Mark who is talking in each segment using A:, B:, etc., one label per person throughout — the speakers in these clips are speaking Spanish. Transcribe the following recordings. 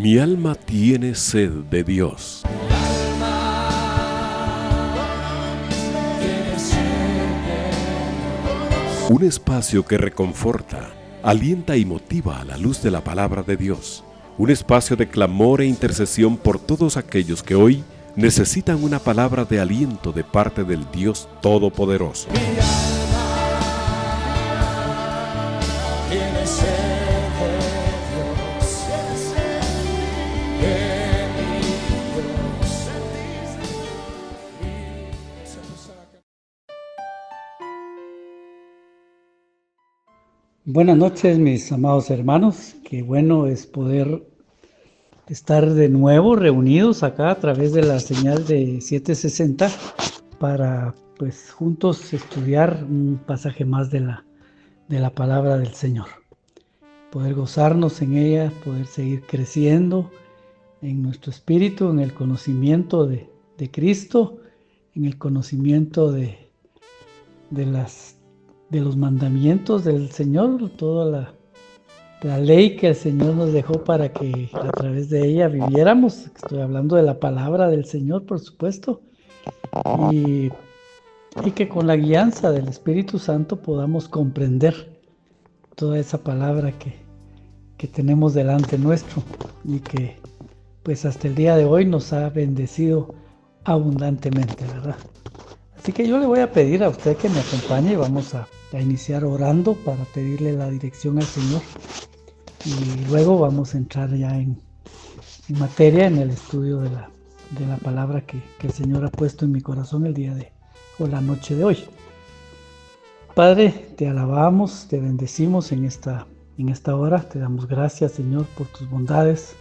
A: Mi alma tiene sed de Dios. Un espacio que reconforta, alienta y motiva a la luz de la palabra de Dios. Un espacio de clamor e intercesión por todos aquellos que hoy necesitan una palabra de aliento de parte del Dios Todopoderoso.
B: Buenas noches, mis amados hermanos. Qué bueno es poder estar de nuevo reunidos acá a través de la señal de 760 para pues juntos estudiar un pasaje más de la palabra del Señor. Poder gozarnos en ella, poder seguir creciendo en nuestro espíritu, en el conocimiento de Cristo, en el conocimiento de los mandamientos del Señor, toda la ley que el Señor nos dejó para que a través de ella viviéramos. Estoy hablando de la palabra del Señor, por supuesto, y que con la guianza del Espíritu Santo podamos comprender toda esa palabra que tenemos delante nuestro y que pues hasta el día de hoy nos ha bendecido abundantemente, ¿verdad? Así que yo le voy a pedir a usted que me acompañe y vamos a iniciar orando para pedirle la dirección al Señor y luego vamos a entrar ya en materia en el estudio de la palabra que el Señor ha puesto en mi corazón el día o la noche de hoy. Padre, te alabamos, te bendecimos en esta hora, te damos gracias, Señor, por tus bondades,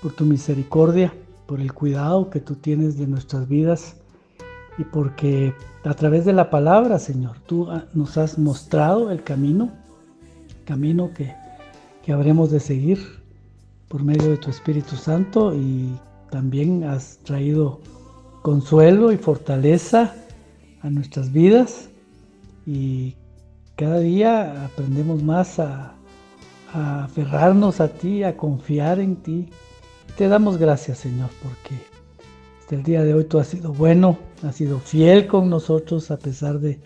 B: por tu misericordia, por el cuidado que tú tienes de nuestras vidas y porque a través de la palabra, Señor, tú nos has mostrado el camino que habremos de seguir por medio de tu Espíritu Santo, y también has traído consuelo y fortaleza a nuestras vidas y cada día aprendemos más a aferrarnos a ti, a confiar en ti. Te damos gracias, Señor, porque hasta el día de hoy tú has sido bueno, has sido fiel con nosotros a pesar de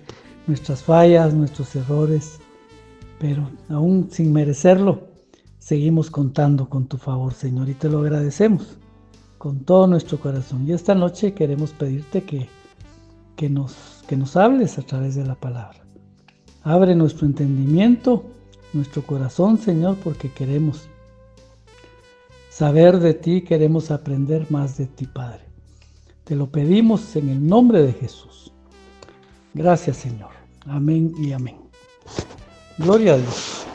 B: nuestras fallas, nuestros errores, pero aún sin merecerlo, seguimos contando con tu favor, Señor, y te lo agradecemos con todo nuestro corazón. Y esta noche queremos pedirte que nos hables a través de la palabra. Abre nuestro entendimiento, nuestro corazón, Señor, porque queremos saber de ti, queremos aprender más de ti, Padre. Te lo pedimos en el nombre de Jesús. Gracias, Señor. Amén y amén. Gloria a Dios.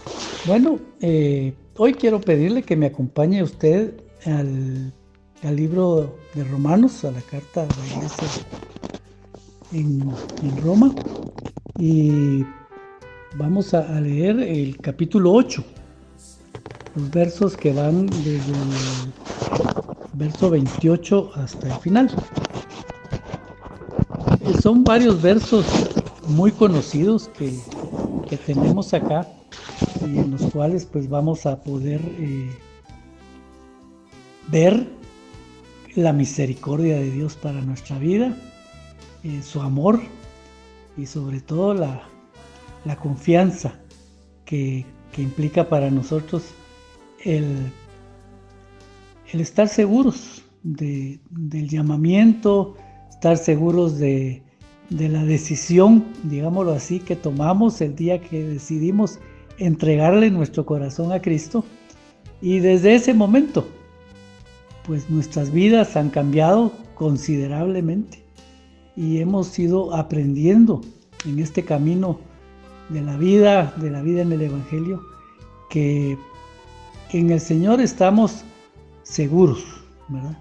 B: Bueno, hoy quiero pedirle que me acompañe usted al libro de Romanos, a la carta de la iglesia en Roma, y vamos a leer el capítulo 8, los versos que van desde el verso 28 hasta el final. Son varios versos muy conocidos que tenemos acá y en los cuales pues vamos a poder ver la misericordia de Dios para nuestra vida, su amor y sobre todo la confianza que implica para nosotros el estar seguros del llamamiento, estar seguros de la decisión, digámoslo así, que tomamos el día que decidimos entregarle nuestro corazón a Cristo. Y desde ese momento, pues nuestras vidas han cambiado considerablemente y hemos ido aprendiendo en este camino de la vida en el Evangelio, que en el Señor estamos seguros, ¿verdad?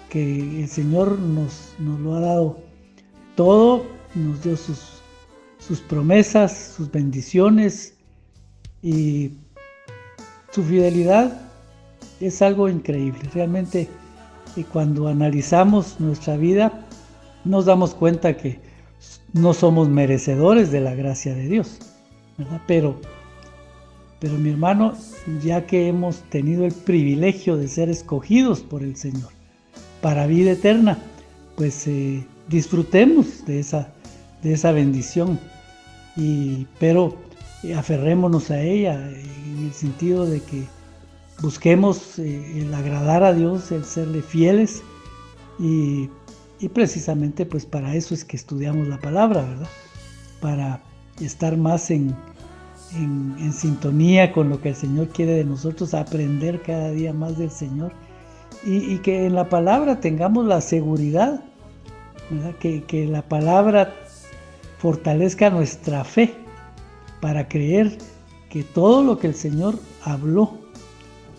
B: Que el Señor nos lo ha dado todo, nos dio sus promesas, sus bendiciones, y su fidelidad es algo increíble. Realmente, y cuando analizamos nuestra vida, nos damos cuenta que no somos merecedores de la gracia de Dios, ¿verdad? Pero Pero mi hermano, ya que hemos tenido el privilegio de ser escogidos por el Señor para vida eterna, pues disfrutemos de esa bendición, pero aferrémonos a ella en el sentido de que busquemos el agradar a Dios, el serle fieles, y precisamente pues para eso es que estudiamos la palabra, ¿verdad? Para estar más en sintonía con lo que el Señor quiere de nosotros, aprender cada día más del Señor, y que en la palabra tengamos la seguridad, ¿verdad? Que la palabra fortalezca nuestra fe para creer que todo lo que el Señor habló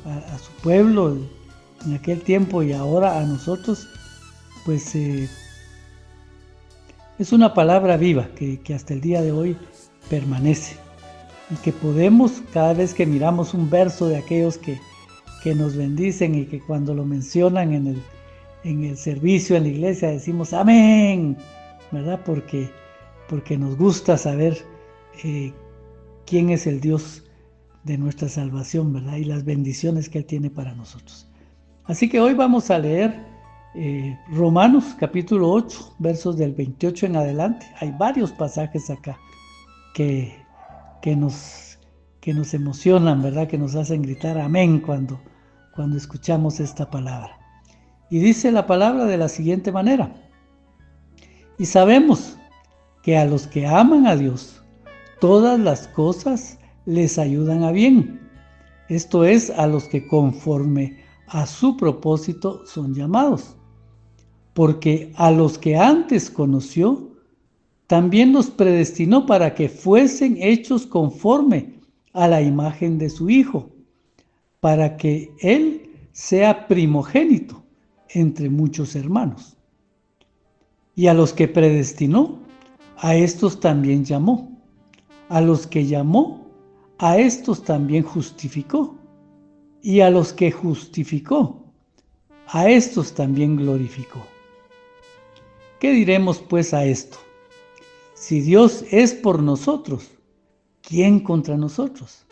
B: a su pueblo en aquel tiempo y ahora a nosotros, pues es una palabra viva que hasta el día de hoy permanece, y que podemos, cada vez que miramos un verso de aquellos que nos bendicen y que cuando lo mencionan en el servicio en la iglesia decimos amén, ¿verdad? Porque nos gusta saber quién es el Dios de nuestra salvación, ¿verdad? Y las bendiciones que Él tiene para nosotros. Así que hoy vamos a leer Romanos capítulo 8, versos del 28 en adelante. Hay varios pasajes acá que nos emocionan, ¿verdad? Que nos hacen gritar amén cuando escuchamos esta palabra. Y dice la palabra de la siguiente manera: y sabemos que a los que aman a Dios, todas las cosas les ayudan a bien. Esto es, a los que conforme a su propósito son llamados. Porque a los que antes conoció, también los predestinó para que fuesen hechos conforme a la imagen de su Hijo, para que Él sea primogénito entre muchos hermanos. Y a los que predestinó, a estos también llamó. A los que llamó, a estos también justificó. Y a los que justificó, a estos también glorificó. ¿Qué diremos pues a esto? Si Dios es por nosotros, ¿quién contra nosotros?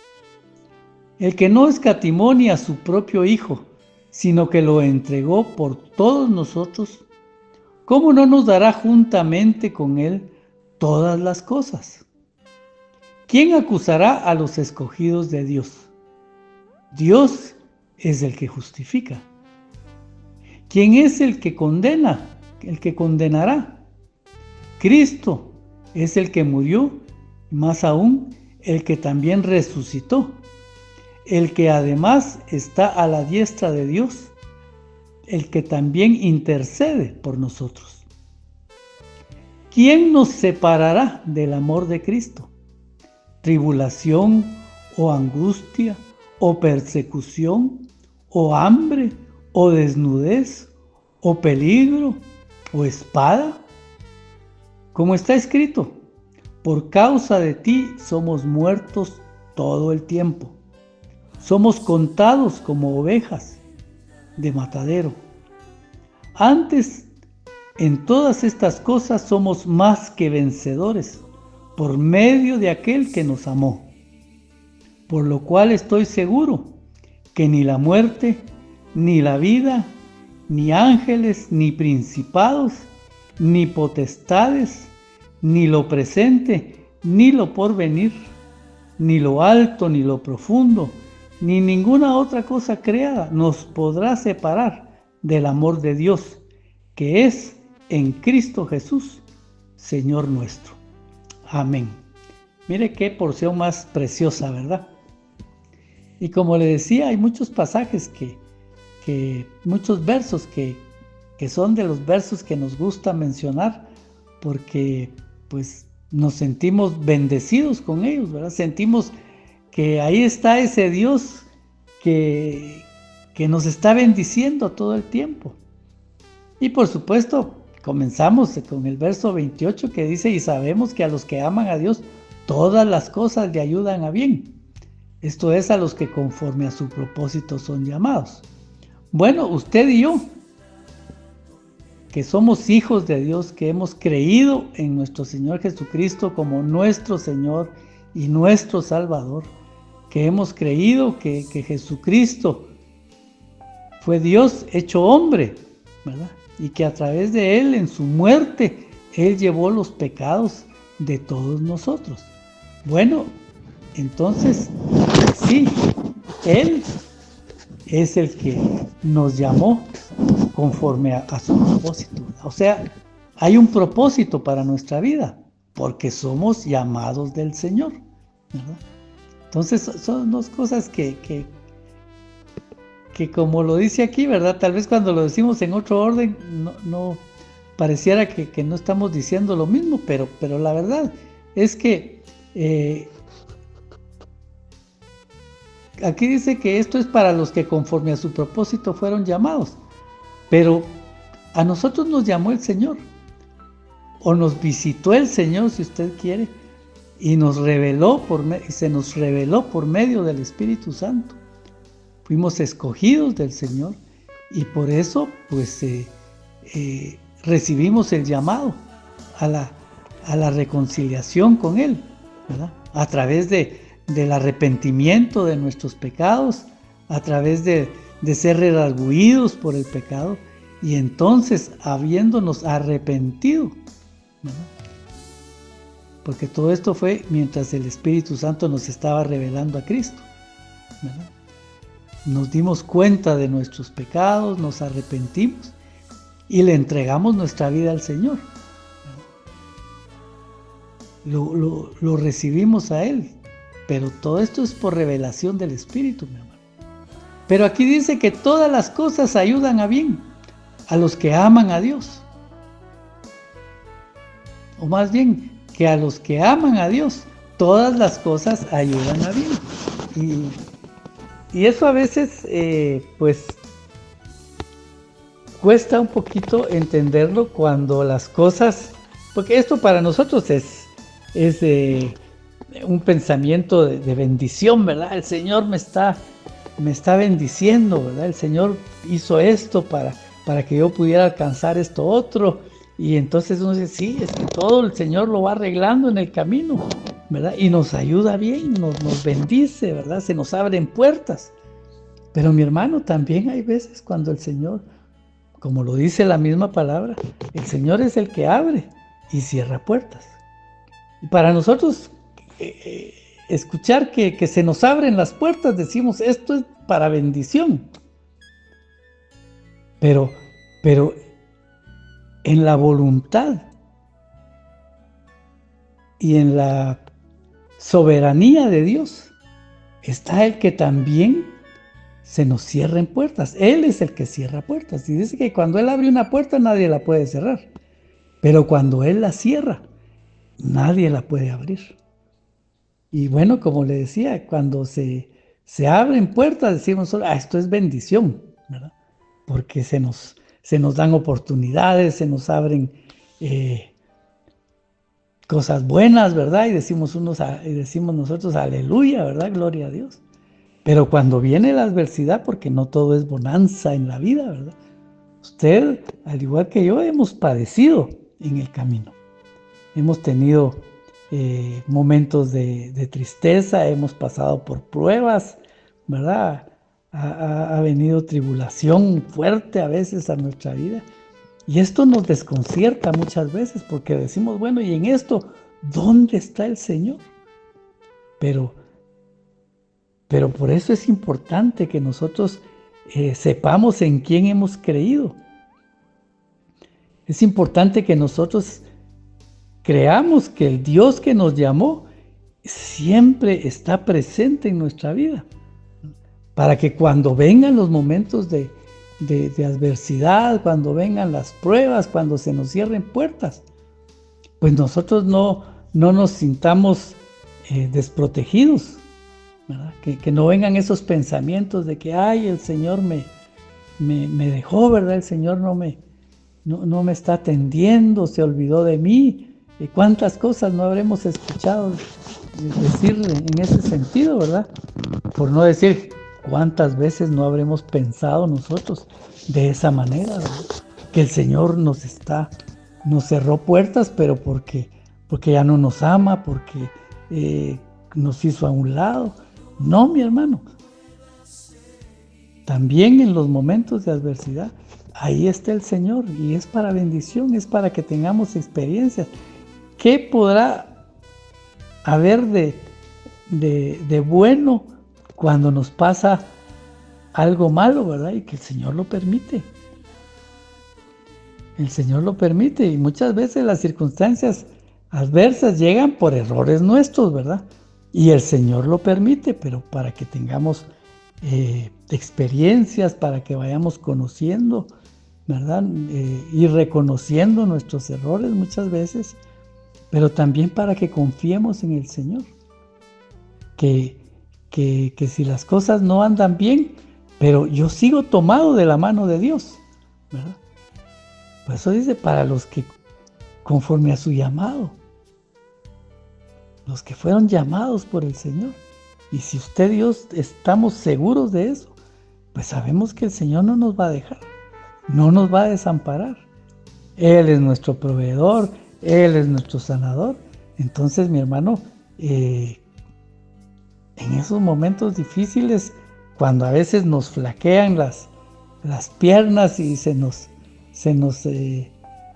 B: El que no escatimó ni a su propio Hijo, sino que lo entregó por todos nosotros, ¿cómo no nos dará juntamente con Él todas las cosas? ¿Quién acusará a los escogidos de Dios? Dios es el que justifica. ¿Quién es el que condena? El que condenará. Cristo es el que murió, más aún el que también resucitó, el que además está a la diestra de Dios, el que también intercede por nosotros. ¿Quién nos separará del amor de Cristo? ¿Tribulación o angustia o persecución o hambre o desnudez o peligro o espada? Como está escrito, por causa de ti somos muertos todo el tiempo. Somos contados como ovejas de matadero. Antes, en todas estas cosas somos más que vencedores por medio de aquel que nos amó. Por lo cual estoy seguro que ni la muerte, ni la vida, ni ángeles, ni principados, ni potestades, ni lo presente, ni lo porvenir, ni lo alto, ni lo profundo, ni ninguna otra cosa creada nos podrá separar del amor de Dios, que es en Cristo Jesús, Señor nuestro. Amén. Mire qué porción más preciosa, ¿verdad? Y como le decía, hay muchos pasajes muchos versos que son de los versos que nos gusta mencionar, porque pues nos sentimos bendecidos con ellos, ¿verdad? Sentimos que ahí está ese Dios que nos está bendiciendo todo el tiempo. Y por supuesto, comenzamos con el verso 28 que dice: y sabemos que a los que aman a Dios, todas las cosas le ayudan a bien. Esto es, a los que conforme a su propósito son llamados. Bueno, usted y yo, que somos hijos de Dios, que hemos creído en nuestro Señor Jesucristo como nuestro Señor y nuestro Salvador, que hemos creído que Jesucristo fue Dios hecho hombre, ¿verdad? Y que a través de Él, en su muerte, Él llevó los pecados de todos nosotros. Bueno, entonces, sí, Él es el que nos llamó conforme a su propósito. O sea, hay un propósito para nuestra vida, porque somos llamados del Señor, ¿verdad? Entonces, son dos cosas que como lo dice aquí, ¿verdad? Tal vez cuando lo decimos en otro orden, no pareciera que no estamos diciendo lo mismo, pero la verdad es que aquí dice que esto es para los que conforme a su propósito fueron llamados, pero a nosotros nos llamó el Señor, o nos visitó el Señor, si usted quiere, y se nos reveló por medio del Espíritu Santo. Fuimos escogidos del Señor y por eso pues recibimos el llamado a la reconciliación con Él, ¿verdad? A través del arrepentimiento de nuestros pecados, a través de ser redarguidos por el pecado, y entonces habiéndonos arrepentido, ¿verdad? Porque todo esto fue mientras el Espíritu Santo nos estaba revelando a Cristo, ¿verdad? Nos dimos cuenta de nuestros pecados, nos arrepentimos y le entregamos nuestra vida al Señor. Lo recibimos a Él, pero todo esto es por revelación del Espíritu, mi hermano. Pero aquí dice que todas las cosas ayudan a bien a los que aman a Dios. O más bien, que a los que aman a Dios, todas las cosas ayudan a bien. Y eso a veces, pues, cuesta un poquito entenderlo cuando las cosas, porque esto para nosotros es un pensamiento de bendición, ¿verdad? El Señor me está bendiciendo, ¿verdad? El Señor hizo esto para que yo pudiera alcanzar esto otro. Y entonces uno dice, sí, es que todo el Señor lo va arreglando en el camino, ¿verdad? Y nos ayuda bien, nos bendice, ¿verdad? Se nos abren puertas. Pero mi hermano, también hay veces cuando el Señor, como lo dice la misma palabra, el Señor es el que abre y cierra puertas. Y para nosotros, escuchar que se nos abren las puertas, decimos, esto es para bendición. Pero en la voluntad y en la soberanía de Dios está el que también se nos cierren puertas. Él es el que cierra puertas. Y dice que cuando Él abre una puerta nadie la puede cerrar. Pero cuando Él la cierra, nadie la puede abrir. Y bueno, como le decía, cuando se abren puertas decimos, esto es bendición, ¿verdad? Porque se nos dan oportunidades, se nos abren cosas buenas, ¿verdad? Y decimos nosotros, aleluya, ¿verdad? Gloria a Dios. Pero cuando viene la adversidad, porque no todo es bonanza en la vida, ¿verdad? Usted, al igual que yo, hemos padecido en el camino. Hemos tenido momentos de tristeza, hemos pasado por pruebas, ¿verdad? Ha venido tribulación fuerte a veces a nuestra vida. Y esto nos desconcierta muchas veces porque decimos, bueno, y en esto, ¿dónde está el Señor? Pero por eso es importante que nosotros sepamos en quién hemos creído. Es importante que nosotros creamos que el Dios que nos llamó siempre está presente en nuestra vida. Para que cuando vengan los momentos de adversidad, cuando vengan las pruebas, cuando se nos cierren puertas, pues nosotros no nos sintamos desprotegidos, ¿verdad? Que no vengan esos pensamientos de que, ay, el Señor me dejó, ¿verdad? El Señor no me está atendiendo, se olvidó de mí. ¿Y cuántas cosas no habremos escuchado decir en ese sentido, verdad? Por no decir cuántas veces no habremos pensado nosotros de esa manera, ¿verdad? Que el Señor nos cerró puertas, pero porque ya no nos ama, porque nos hizo a un lado. No, mi hermano. También en los momentos de adversidad, ahí está el Señor y es para bendición, es para que tengamos experiencias. ¿Qué podrá haber de bueno cuando nos pasa algo malo, verdad? Y que el Señor lo permite. El Señor lo permite y muchas veces las circunstancias adversas llegan por errores nuestros, ¿verdad? Y el Señor lo permite, pero para que tengamos experiencias, para que vayamos conociendo, ¿verdad? Y reconociendo nuestros errores muchas veces, pero también para que confiemos en el Señor. Que si las cosas no andan bien, pero yo sigo tomado de la mano de Dios, ¿verdad? Por eso dice, para los que conforme a su llamado, los que fueron llamados por el Señor. Y si usted y yo estamos seguros de eso, pues sabemos que el Señor no nos va a dejar, no nos va a desamparar. Él es nuestro proveedor, Él es nuestro sanador. Entonces, mi hermano, en esos momentos difíciles, cuando a veces nos flaquean las piernas y se nos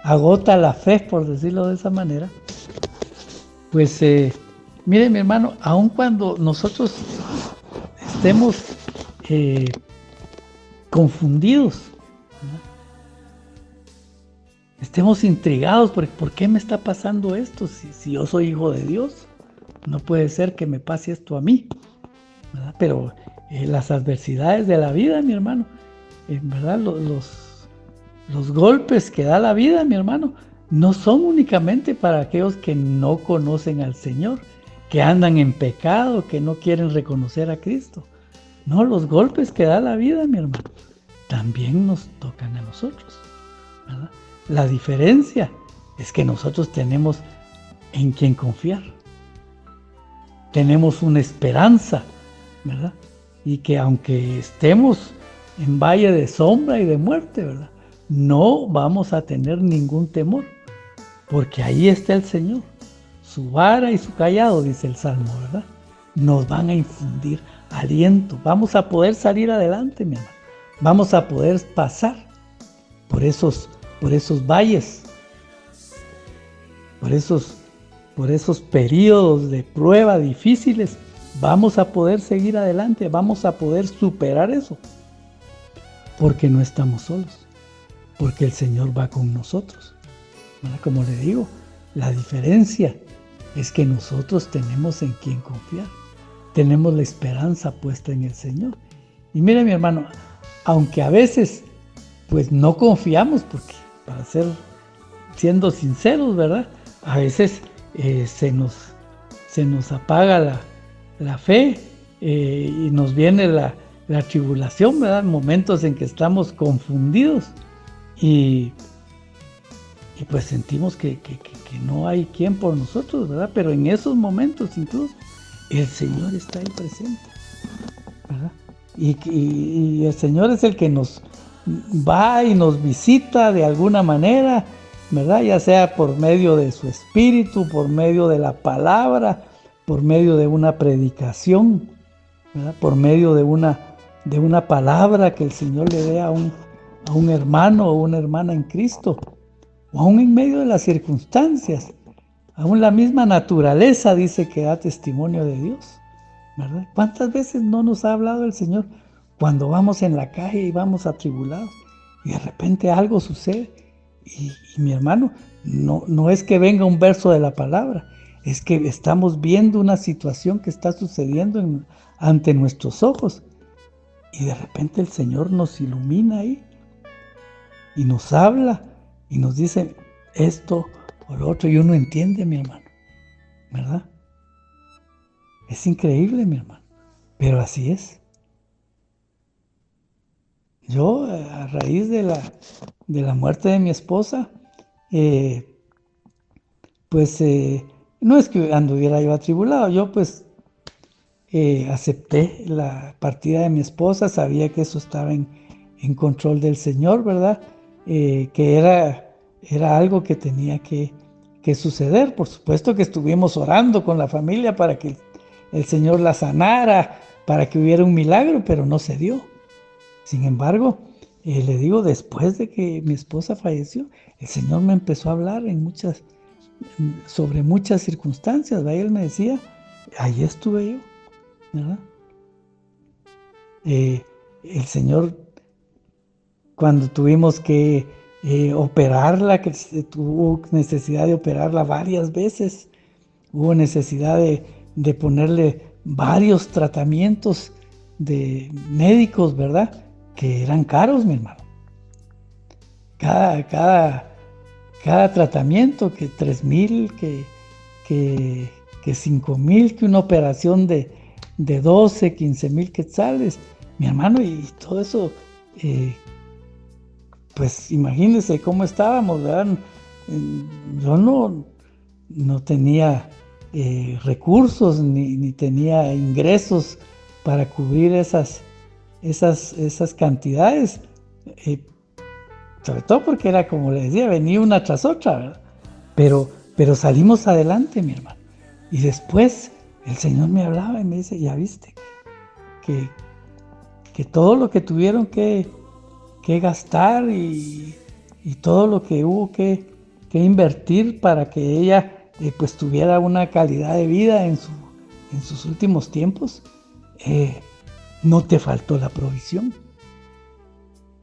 B: agota la fe, por decirlo de esa manera, pues mire, mi hermano, aun cuando nosotros estemos confundidos, ¿verdad? Estemos intrigados ¿por qué me está pasando esto? Si yo soy hijo de Dios, no puede ser que me pase esto a mí, ¿verdad? Pero las adversidades de la vida, mi hermano, ¿verdad? Los golpes que da la vida, mi hermano, no son únicamente para aquellos que no conocen al Señor, que andan en pecado, que no quieren reconocer a Cristo. No, los golpes que da la vida, mi hermano, también nos tocan a nosotros, ¿verdad? La diferencia es que nosotros tenemos en quien confiar. Tenemos una esperanza, ¿verdad? Y que aunque estemos en valle de sombra y de muerte, ¿verdad? No vamos a tener ningún temor, porque ahí está el Señor. Su vara y su cayado, dice el Salmo, ¿verdad? Nos van a infundir aliento. Vamos a poder salir adelante, mi hermano. Vamos a poder pasar por esos valles, por esos periodos de prueba difíciles. Vamos a poder seguir adelante, vamos a poder superar eso, porque no estamos solos, porque el Señor va con nosotros, ¿verdad? Como le digo, la diferencia es que nosotros tenemos en quien confiar, tenemos la esperanza puesta en el Señor. Y mire, mi hermano, aunque a veces pues no confiamos, porque siendo sinceros, ¿verdad? A veces se nos apaga la fe y nos viene la tribulación, ¿verdad? Momentos en que estamos confundidos y pues sentimos que no hay quien por nosotros, ¿verdad? Pero en esos momentos incluso el Señor está ahí presente, ¿verdad? Y el Señor es el que nos va y nos visita de alguna manera, ¿verdad? Ya sea por medio de su Espíritu, por medio de la palabra, por medio de una predicación, ¿verdad? Por medio de una palabra que el Señor le dé a un hermano o una hermana en Cristo, o aún en medio de las circunstancias. Aún la misma naturaleza dice que da testimonio de Dios, ¿verdad? ¿Cuántas veces no nos ha hablado el Señor cuando vamos en la calle y vamos atribulados y de repente algo sucede? Y mi hermano, no es que venga un verso de la palabra, es que estamos viendo una situación que está sucediendo ante nuestros ojos y de repente el Señor nos ilumina ahí y nos habla y nos dice esto o lo otro, y uno entiende, mi hermano, ¿verdad? Es increíble, mi hermano, pero así es. Yo, a raíz de la muerte de mi esposa, no es que anduviera yo atribulado, yo pues acepté la partida de mi esposa, sabía que eso estaba en control del Señor, ¿verdad? Que era algo que tenía que suceder. Por supuesto que estuvimos orando con la familia para que el Señor la sanara, para que hubiera un milagro, pero no se dio. Sin embargo, le digo, después de que mi esposa falleció, el Señor me empezó a hablar sobre muchas circunstancias, ¿verdad? Él me decía, ahí estuve yo, ¿verdad? El Señor, cuando tuvimos que operarla, que se tuvo necesidad de operarla varias veces, hubo necesidad de ponerle varios tratamientos de médicos, ¿verdad? Que eran caros, mi hermano. Cada tratamiento, que 3,000, que 5,000, que una operación de 12, 15,000 quetzales, mi hermano, y todo eso, pues imagínense cómo estábamos, ¿verdad? Yo no tenía recursos ni tenía ingresos para cubrir esas cantidades, sobre todo porque era, como les decía, venía una tras otra, ¿verdad? Pero salimos adelante, mi hermano. Y después el Señor me hablaba y me dice, ya viste que todo lo que tuvieron que gastar y todo lo que hubo que invertir para que ella pues tuviera una calidad de vida en sus últimos tiempos, no te faltó la provisión.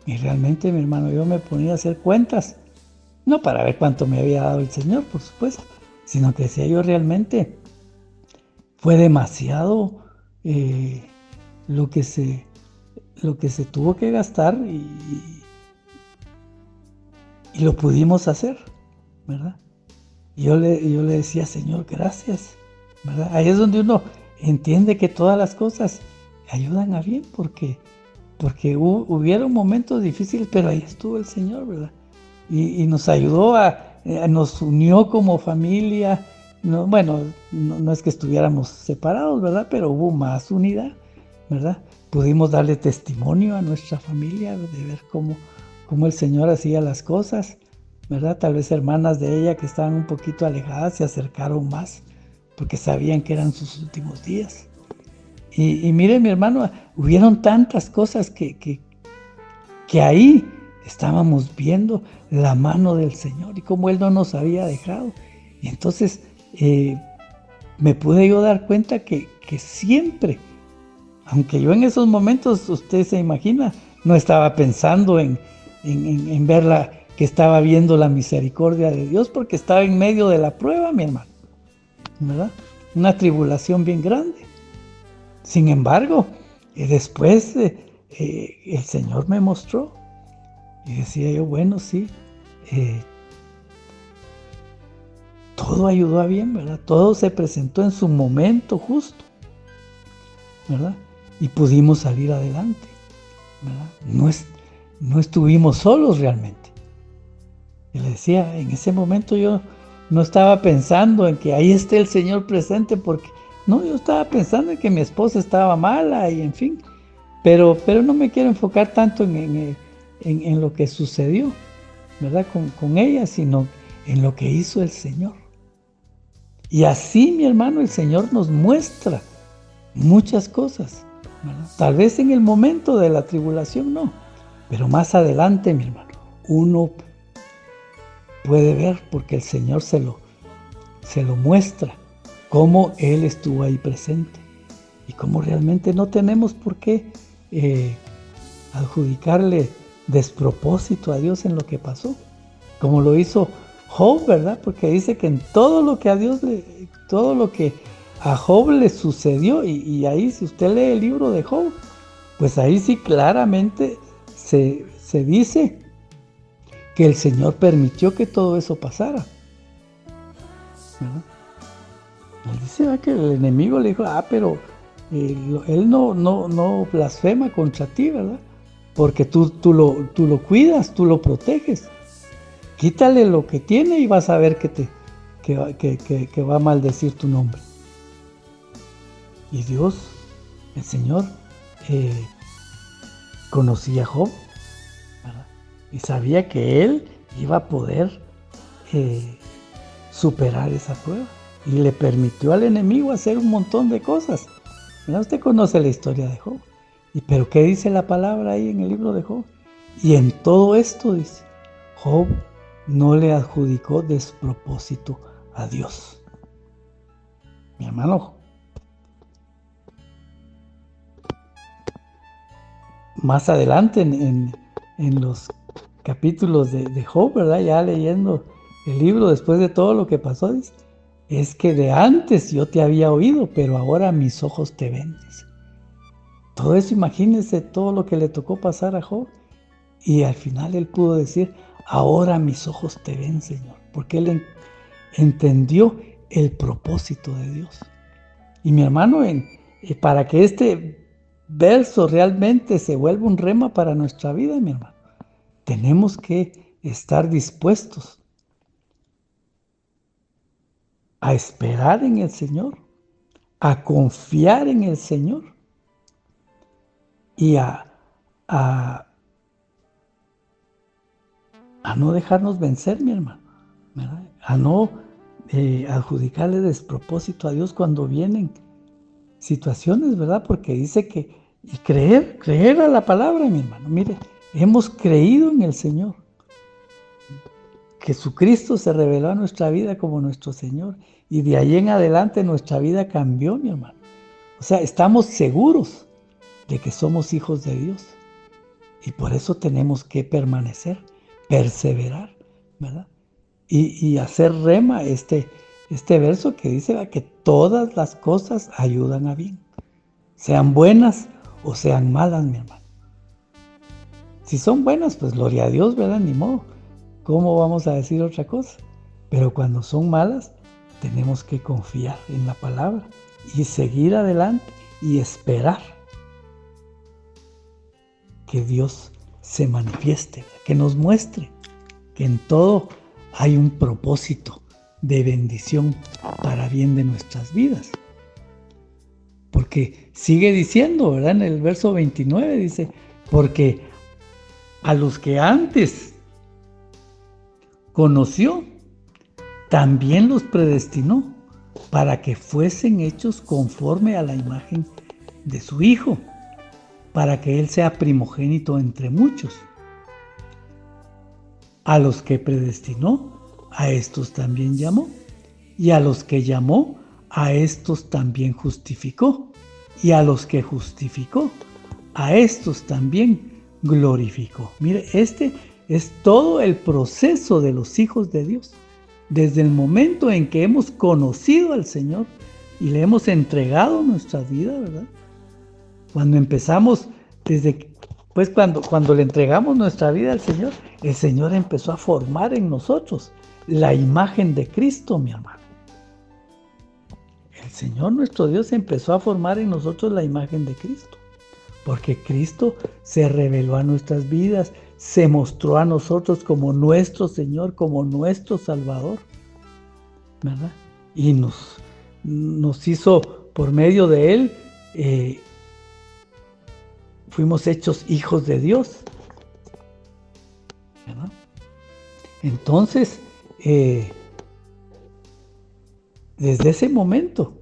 B: Y realmente, mi hermano, yo me ponía a hacer cuentas, no para ver cuánto me había dado el Señor, por supuesto, sino que decía yo, realmente fue demasiado lo que se tuvo que gastar y lo pudimos hacer, ¿verdad? Y yo le decía, Señor, gracias, ¿verdad? Ahí es donde uno entiende que todas las cosas ayudan a bien, porque hubieron momentos difíciles, pero ahí estuvo el Señor, ¿verdad? Y nos ayudó, nos unió como familia. No, bueno, no es que estuviéramos separados, ¿verdad? Pero hubo más unidad, ¿verdad? Pudimos darle testimonio a nuestra familia de ver cómo el Señor hacía las cosas, ¿verdad? Tal vez hermanas de ella que estaban un poquito alejadas se acercaron más porque sabían que eran sus últimos días. Y mire, mi hermano, hubieron tantas cosas que ahí estábamos viendo la mano del Señor y cómo Él no nos había dejado. Y entonces me pude yo dar cuenta que siempre, aunque yo en esos momentos, usted se imagina, no estaba pensando en verla, que estaba viendo la misericordia de Dios, porque estaba en medio de la prueba, mi hermano, ¿verdad? Una tribulación bien grande. Sin embargo, después el Señor me mostró y decía yo, bueno, sí, todo ayudó a bien, ¿verdad? Todo se presentó en su momento justo, ¿verdad? Y pudimos salir adelante, ¿verdad? No estuvimos solos realmente. Y le decía, en ese momento yo no estaba pensando en que ahí esté el Señor presente, porque no, yo estaba pensando en que mi esposa estaba mala y en fin, pero no me quiero enfocar tanto en lo que sucedió, ¿verdad? Con ella, sino en lo que hizo el Señor. Y así, mi hermano, el Señor nos muestra muchas cosas, ¿verdad? Tal vez en el momento de la tribulación no, pero más adelante, mi hermano, uno puede ver, porque el Señor se lo muestra, cómo Él estuvo ahí presente y cómo realmente no tenemos por qué adjudicarle despropósito a Dios en lo que pasó, como lo hizo Job, ¿verdad? Porque dice que en todo lo que a Job le sucedió, y ahí, si usted lee el libro de Job, pues ahí sí claramente se dice que el Señor permitió que todo eso pasara, ¿verdad? Él dice que el enemigo le dijo, pero él no blasfema contra ti, ¿verdad? Porque tú lo cuidas, tú lo proteges. Quítale lo que tiene y vas a ver que va a maldecir tu nombre. Y Dios, el Señor, conocía a Job, ¿verdad? Y sabía que él iba a poder superar esa prueba. Y le permitió al enemigo hacer un montón de cosas, ¿verdad? Usted conoce la historia de Job. Pero ¿qué dice la palabra ahí en el libro de Job? Y en todo esto, dice, Job no le adjudicó despropósito a Dios. Mi hermano, más adelante en los capítulos de Job, ¿verdad? Ya leyendo el libro después de todo lo que pasó, dice, es que de antes yo te había oído, pero ahora mis ojos te ven, dice. Todo eso, imagínense todo lo que le tocó pasar a Job. Y al final él pudo decir, ahora mis ojos te ven, Señor. Porque él entendió el propósito de Dios. Y mi hermano, para que este verso realmente se vuelva un rema para nuestra vida, mi hermano, tenemos que estar dispuestos a esperar en el Señor, a confiar en el Señor y a no dejarnos vencer, mi hermano, ¿verdad? A no adjudicarle despropósito a Dios cuando vienen situaciones, ¿verdad? Porque dice que y creer a la palabra, mi hermano. Mire, hemos creído en el Señor. Jesucristo se reveló a nuestra vida como nuestro Señor y de ahí en adelante nuestra vida cambió, mi hermano. O sea, estamos seguros de que somos hijos de Dios y por eso tenemos que permanecer, perseverar, ¿verdad? Y hacer rema este verso que dice, ¿verdad?, que todas las cosas ayudan a bien, sean buenas o sean malas, mi hermano. Si son buenas, pues gloria a Dios, ¿verdad? Ni modo. ¿Cómo vamos a decir otra cosa? Pero cuando son malas, tenemos que confiar en la palabra y seguir adelante y esperar que Dios se manifieste, que nos muestre que en todo hay un propósito de bendición para bien de nuestras vidas. Porque sigue diciendo, ¿verdad? En el verso 29 dice, porque a los que antes conoció, también los predestinó para que fuesen hechos conforme a la imagen de su Hijo, para que Él sea primogénito entre muchos. A los que predestinó, a estos también llamó, y a los que llamó, a estos también justificó, y a los que justificó, a estos también glorificó. Mire, este es todo el proceso de los hijos de Dios. Desde el momento en que hemos conocido al Señor y le hemos entregado nuestra vida, ¿verdad? Cuando empezamos, cuando le entregamos nuestra vida al Señor, el Señor empezó a formar en nosotros la imagen de Cristo, mi hermano. El Señor nuestro Dios empezó a formar en nosotros la imagen de Cristo, porque Cristo se reveló a nuestras vidas, se mostró a nosotros como nuestro Señor, como nuestro Salvador, ¿verdad? Y nos hizo, por medio de Él, fuimos hechos hijos de Dios, ¿verdad? Entonces, desde ese momento,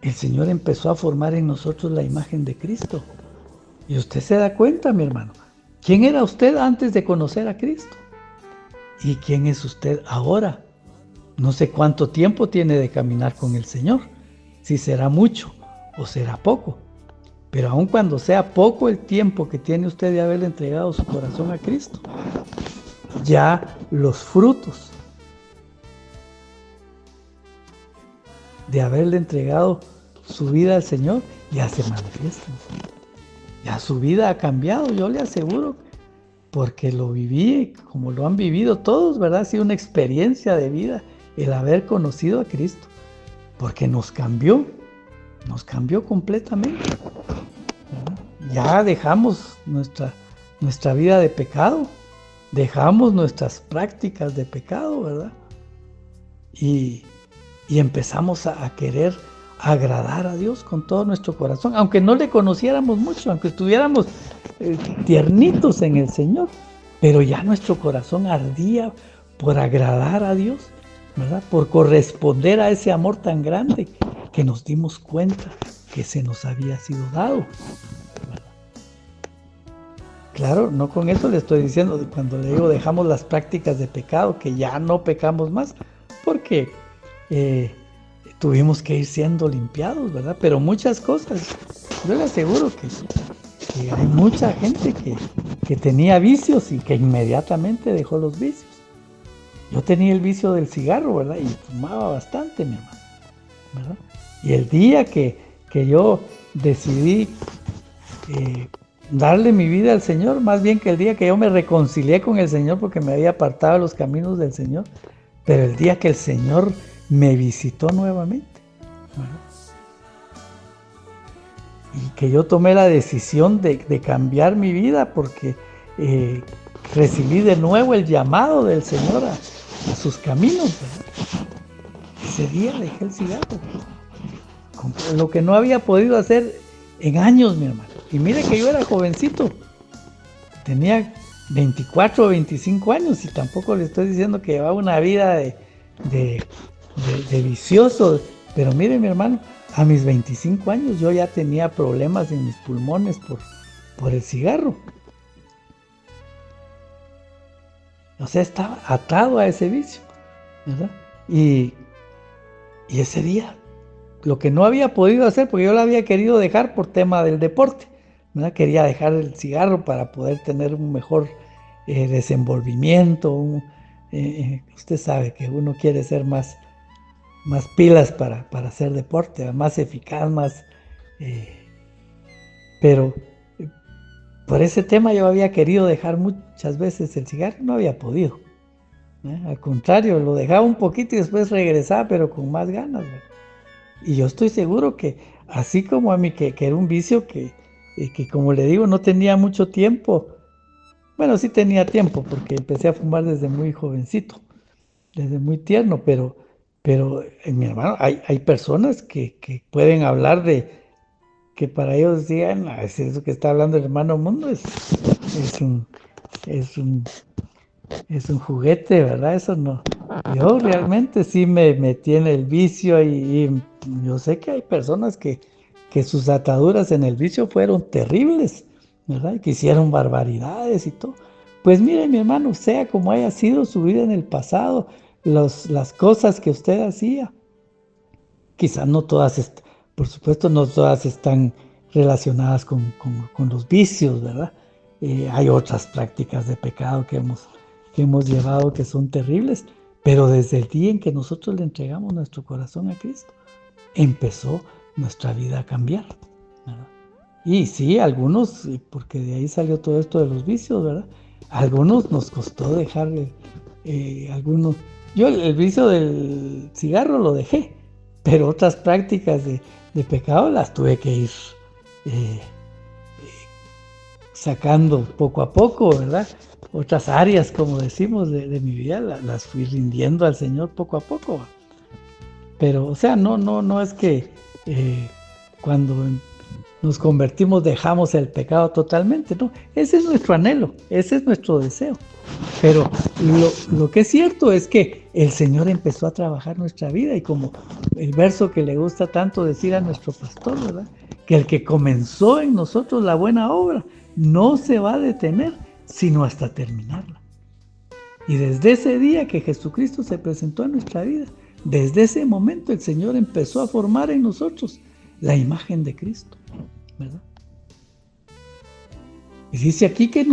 B: el Señor empezó a formar en nosotros la imagen de Cristo. Y usted se da cuenta, mi hermano, ¿quién era usted antes de conocer a Cristo? ¿Y quién es usted ahora? No sé cuánto tiempo tiene de caminar con el Señor, si será mucho o será poco. Pero aun cuando sea poco el tiempo que tiene usted de haberle entregado su corazón a Cristo, ya los frutos de haberle entregado su vida al Señor ya se manifiestan. Ya su vida ha cambiado, yo le aseguro, porque lo viví como lo han vivido todos, ¿verdad? Ha sido una experiencia de vida el haber conocido a Cristo, porque nos cambió completamente, ¿verdad? Ya dejamos nuestra vida de pecado, dejamos nuestras prácticas de pecado, ¿verdad? Y empezamos a querer agradar a Dios con todo nuestro corazón, aunque no le conociéramos mucho, aunque estuviéramos tiernitos en el Señor, pero ya nuestro corazón ardía por agradar a Dios, ¿verdad? Por corresponder a ese amor tan grande que nos dimos cuenta que se nos había sido dado, ¿verdad? Claro, no con eso le estoy diciendo, cuando le digo dejamos las prácticas de pecado, que ya no pecamos más, porque tuvimos que ir siendo limpiados, ¿verdad? Pero muchas cosas, yo le aseguro que hay mucha gente que tenía vicios y que inmediatamente dejó los vicios. Yo tenía el vicio del cigarro, ¿verdad? Y fumaba bastante, mi hermano, ¿verdad? Y el día que yo decidí darle mi vida al Señor, más bien que el día que yo me reconcilié con el Señor porque me había apartado de los caminos del Señor, pero el día que el Señor me visitó nuevamente, ¿verdad? Y que yo tomé la decisión de cambiar mi vida porque recibí de nuevo el llamado del Señor a sus caminos, ¿verdad? Ese día dejé el cigarro, lo que no había podido hacer en años, mi hermano. Y mire que yo era jovencito, tenía 24 o 25 años y tampoco le estoy diciendo que llevaba una vida de vicioso, pero mire, mi hermano, a mis 25 años yo ya tenía problemas en mis pulmones por el cigarro. O sea, estaba atado a ese vicio, ¿verdad? Y ese día, lo que no había podido hacer, porque yo lo había querido dejar por tema del deporte, ¿verdad? Quería dejar el cigarro para poder tener un mejor desenvolvimiento. Usted sabe que uno quiere ser más pilas para hacer deporte, más eficaz, pero por ese tema yo había querido dejar muchas veces el cigarro y no había podido. Al contrario, lo dejaba un poquito y después regresaba, pero con más ganas, ¿verdad? Y yo estoy seguro que así como a mí, que era un vicio que como le digo, no tenía mucho tiempo. Bueno, sí tenía tiempo porque empecé a fumar desde muy jovencito, desde muy tierno, pero mi hermano, hay personas que pueden hablar de que para ellos digan, es eso que está hablando el hermano Mundo, es un juguete, ¿verdad? Eso no. Yo realmente sí me tiene el vicio y yo sé que hay personas que sus ataduras en el vicio fueron terribles, ¿verdad? Que hicieron barbaridades y todo. Pues mire, mi hermano, sea como haya sido su vida en el pasado, las cosas que usted hacía, quizás no todas, por supuesto, no todas están relacionadas con los vicios, ¿verdad? Hay otras prácticas de pecado que hemos llevado que son terribles, pero desde el día en que nosotros le entregamos nuestro corazón a Cristo, empezó nuestra vida a cambiar, ¿verdad? Y sí, algunos, porque de ahí salió todo esto de los vicios, ¿verdad? Algunos nos costó dejar, algunos. Yo el vicio del cigarro lo dejé, pero otras prácticas de pecado las tuve que ir sacando poco a poco, ¿verdad? Otras áreas, como decimos, de mi vida las fui rindiendo al Señor poco a poco. Pero, o sea, no es que cuando nos convertimos dejamos el pecado totalmente, no. Ese es nuestro anhelo, ese es nuestro deseo. Pero lo que es cierto es que el Señor empezó a trabajar nuestra vida y como el verso que le gusta tanto decir a nuestro pastor, ¿verdad? Que el que comenzó en nosotros la buena obra no se va a detener sino hasta terminarla. Y desde ese día que Jesucristo se presentó en nuestra vida, desde ese momento el Señor empezó a formar en nosotros la imagen de Cristo, ¿verdad? Y dice aquí que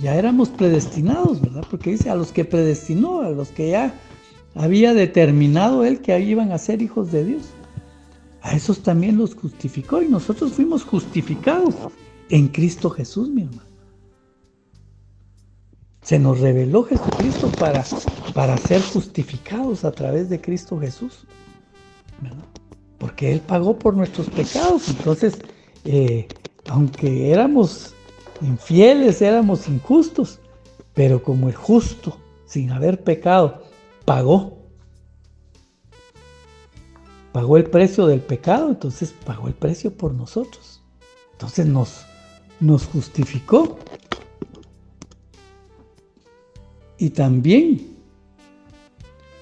B: ya éramos predestinados, ¿verdad? Porque dice a los que predestinó, a los que ya había determinado Él que iban a ser hijos de Dios. A esos también los justificó y nosotros fuimos justificados en Cristo Jesús, mi hermano. Se nos reveló Jesucristo para ser justificados a través de Cristo Jesús, ¿verdad? Porque Él pagó por nuestros pecados. Entonces, aunque éramos infieles, éramos injustos, pero como el justo, sin haber pecado, pagó el precio del pecado, entonces pagó el precio por nosotros. Entonces nos justificó. Y también,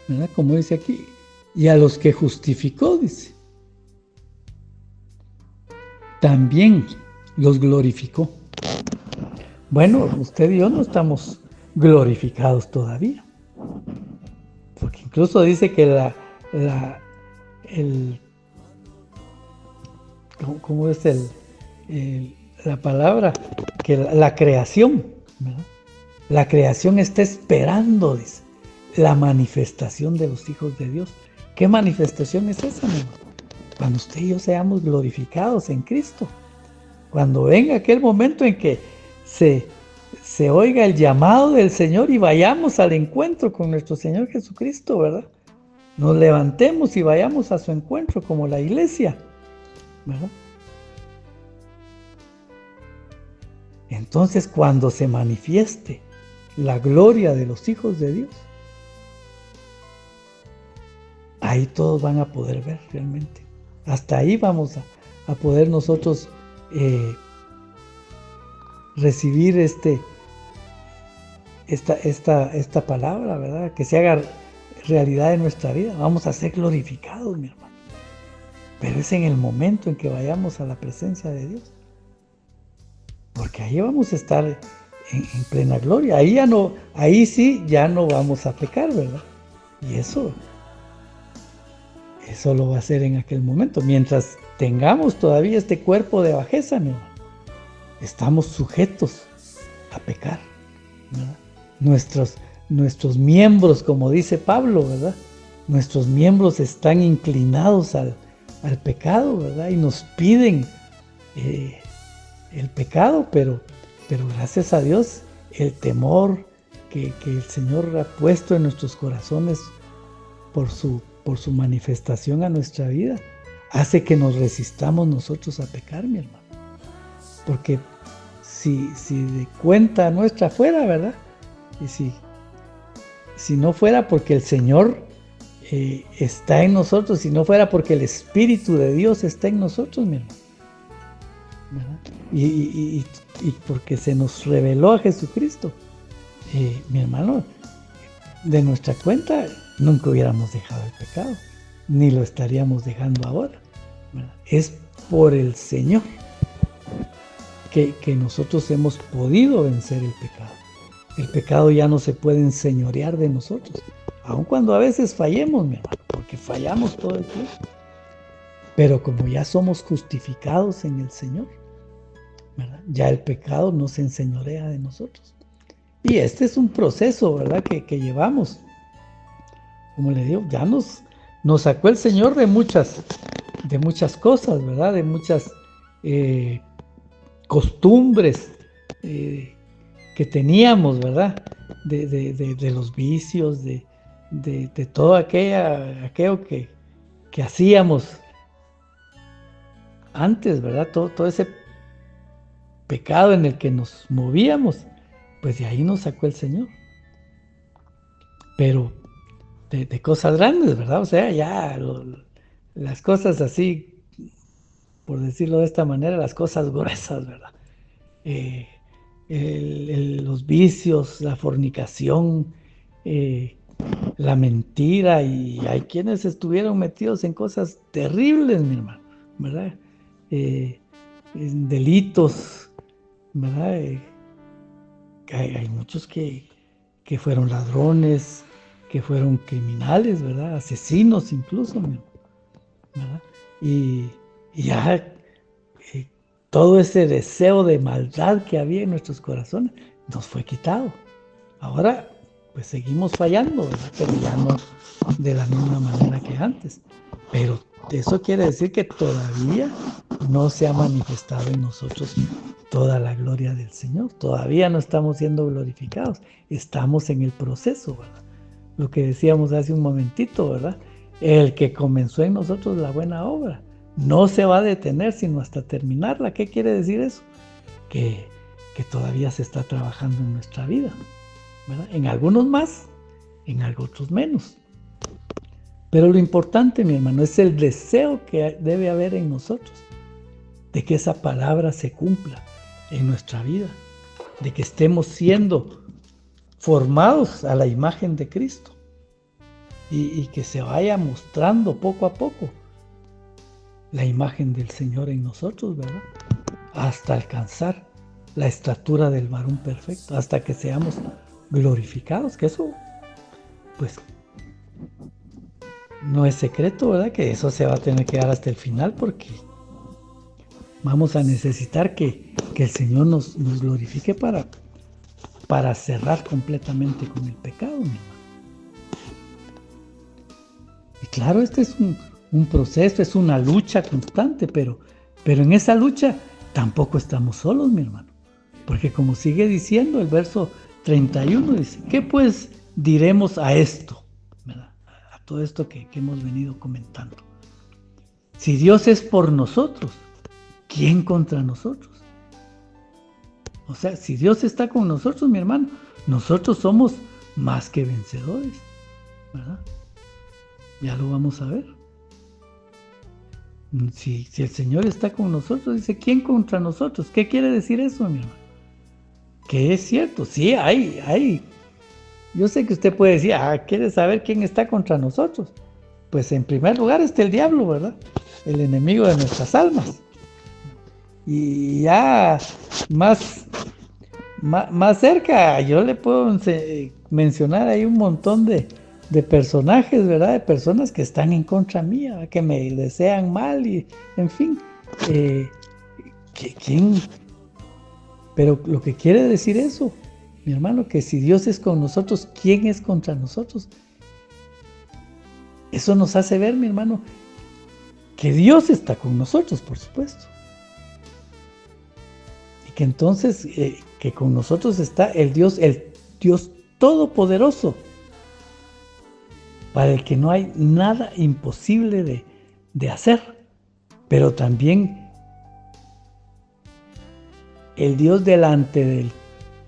B: ¿verdad? Como dice aquí, y a los que justificó, dice, también los glorificó. Bueno, usted y yo no estamos glorificados todavía, porque incluso dice que ¿cómo es la palabra? Que la creación, ¿verdad? La creación está esperando, dice, la manifestación de los hijos de Dios. ¿Qué manifestación es esa, mi hermano? Cuando usted y yo seamos glorificados en Cristo. Cuando venga aquel momento en que se oiga el llamado del Señor y vayamos al encuentro con nuestro Señor Jesucristo, ¿verdad? Nos levantemos y vayamos a su encuentro como la iglesia, ¿verdad? Entonces, cuando se manifieste la gloria de los hijos de Dios, ahí todos van a poder ver realmente. Hasta ahí vamos a poder nosotros recibir esta palabra, ¿verdad? Que se haga realidad en nuestra vida. Vamos a ser glorificados, mi hermano. Pero es en el momento en que vayamos a la presencia de Dios. Porque ahí vamos a estar en plena gloria. Ahí sí ya no vamos a pecar, ¿verdad? Y eso lo va a hacer en aquel momento. Mientras tengamos todavía este cuerpo de bajeza, mi hermano, estamos sujetos a pecar, ¿verdad? Nuestros miembros, como dice Pablo, ¿verdad? Nuestros miembros están inclinados al pecado, ¿verdad? Y nos piden el pecado, pero gracias a Dios, el temor que el Señor ha puesto en nuestros corazones por su manifestación a nuestra vida, hace que nos resistamos nosotros a pecar, mi hermano. Porque si de cuenta nuestra fuera, ¿verdad? Y si no fuera porque el Señor está en nosotros, si no fuera porque el Espíritu de Dios está en nosotros, mi hermano, ¿verdad? Y porque se nos reveló a Jesucristo, mi hermano, de nuestra cuenta nunca hubiéramos dejado el pecado, ni lo estaríamos dejando ahora, ¿verdad? Es por el Señor que nosotros hemos podido vencer el pecado. El pecado ya no se puede enseñorear de nosotros, aun cuando a veces fallemos, mi hermano, porque fallamos todo el tiempo. Pero como ya somos justificados en el Señor, ¿verdad? Ya el pecado no se enseñorea de nosotros. Y este es un proceso, ¿verdad? Que llevamos. Como le digo, ya nos sacó el Señor de muchas cosas, ¿verdad? De muchas costumbres que teníamos, ¿verdad? De los vicios, de todo aquello que hacíamos antes, ¿verdad? Todo ese pecado en el que nos movíamos, pues de ahí nos sacó el Señor. Pero de cosas grandes, ¿verdad? O sea, ya las cosas así, por decirlo de esta manera, las cosas gruesas, ¿verdad? Los vicios, la fornicación, la mentira, y hay quienes estuvieron metidos en cosas terribles, mi hermano, ¿verdad? En delitos, ¿verdad? Hay muchos que fueron ladrones, que fueron criminales, ¿verdad? Asesinos incluso, ¿verdad? Y ya todo ese deseo de maldad que había en nuestros corazones nos fue quitado. Ahora, pues seguimos fallando, ¿verdad? Pero ya no de la misma manera que antes. Pero eso quiere decir que todavía no se ha manifestado en nosotros toda la gloria del Señor. Todavía no estamos siendo glorificados. Estamos en el proceso, ¿verdad? Lo que decíamos hace un momentito, ¿verdad? El que comenzó en nosotros la buena obra no se va a detener sino hasta terminarla. ¿Qué quiere decir eso? Que todavía se está trabajando en nuestra vida, ¿verdad? En algunos más, en otros menos. Pero lo importante, mi hermano, es el deseo que debe haber en nosotros de que esa palabra se cumpla en nuestra vida, de que estemos siendo formados a la imagen de Cristo y que se vaya mostrando poco a poco la imagen del Señor en nosotros, ¿verdad? Hasta alcanzar la estatura del varón perfecto, hasta que seamos glorificados, que eso, pues, no es secreto, ¿verdad? Que eso se va a tener que dar hasta el final, porque vamos a necesitar que el Señor nos glorifique para cerrar completamente con el pecado, mi hermano. Y claro, este es un proceso, es una lucha constante, pero en esa lucha tampoco estamos solos, mi hermano. Porque como sigue diciendo el verso 31, dice, ¿qué pues diremos a esto? ¿Verdad? A todo esto que hemos venido comentando. Si Dios es por nosotros, ¿quién contra nosotros? O sea, si Dios está con nosotros, mi hermano, nosotros somos más que vencedores, ¿verdad? Ya lo vamos a ver. Si el Señor está con nosotros, dice, ¿quién contra nosotros? ¿Qué quiere decir eso, mi hermano? Que es cierto, sí, hay. Yo sé que usted puede decir, ¿quiere saber quién está contra nosotros? Pues en primer lugar está el diablo, ¿verdad? El enemigo de nuestras almas. Y ya más cerca, yo le puedo mencionar ahí un montón de personajes, ¿verdad? De personas que están en contra mía, ¿verdad? Que me desean mal y, en fin, ¿quién? Pero lo que quiere decir eso, mi hermano, que si Dios es con nosotros, ¿quién es contra nosotros? Eso nos hace ver, mi hermano, que Dios está con nosotros, por supuesto. Y que entonces, que con nosotros está el Dios Todopoderoso, para el que no hay nada imposible de hacer, pero también el Dios delante del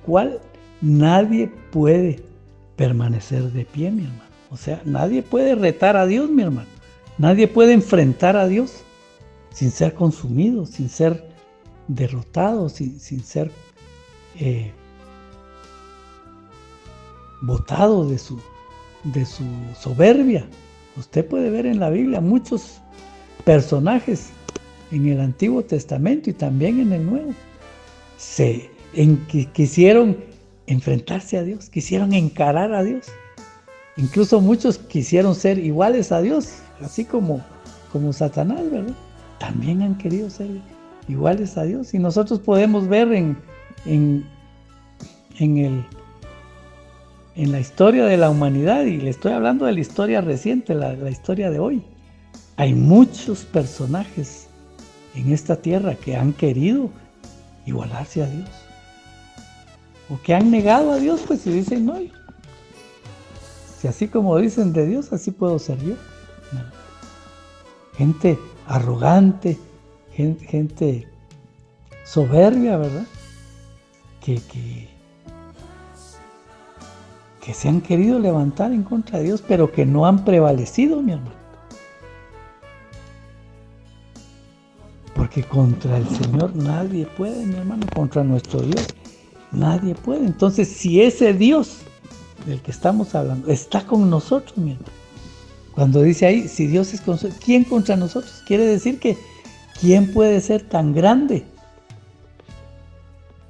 B: cual nadie puede permanecer de pie, mi hermano. O sea, nadie puede retar a Dios, mi hermano. Nadie puede enfrentar a Dios sin ser consumido, sin ser derrotado, sin ser botado de su soberbia. Usted puede ver en la Biblia muchos personajes en el Antiguo Testamento y también en el Nuevo que quisieron enfrentarse a Dios, quisieron encarar a Dios. Incluso muchos quisieron ser iguales a Dios, así como Satanás, ¿verdad? También han querido ser iguales a Dios. Y nosotros podemos ver en la historia de la humanidad, y le estoy hablando de la historia reciente, la historia de hoy. Hay muchos personajes en esta tierra que han querido igualarse a Dios, o que han negado a Dios, pues, y dicen, no, si así como dicen de Dios, así puedo ser yo. No. Gente arrogante, gente soberbia, ¿verdad? Que se han querido levantar en contra de Dios, pero que no han prevalecido, mi hermano. Porque contra el Señor nadie puede, mi hermano, contra nuestro Dios nadie puede. Entonces, si ese Dios del que estamos hablando está con nosotros, mi hermano, cuando dice ahí, si Dios es con nosotros, ¿quién contra nosotros? Quiere decir que ¿quién puede ser tan grande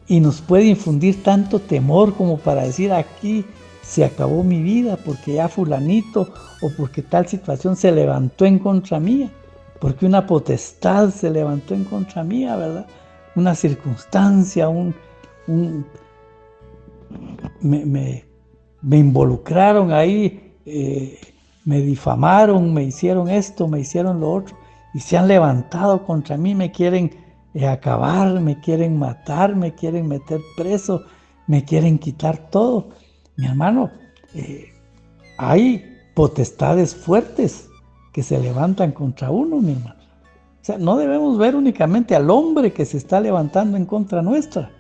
B: y nos puede infundir tanto temor como para decir, aquí se acabó mi vida porque ya fulanito o porque tal situación se levantó en contra mía, porque una potestad se levantó en contra mía, ¿verdad? Una circunstancia, me involucraron ahí, me difamaron, me hicieron esto, me hicieron lo otro, y se han levantado contra mí, me quieren acabar, me quieren matar, me quieren meter preso, me quieren quitar todo. Mi hermano, hay potestades fuertes que se levantan contra uno, mi hermano. O sea, no debemos ver únicamente al hombre que se está levantando en contra nuestra,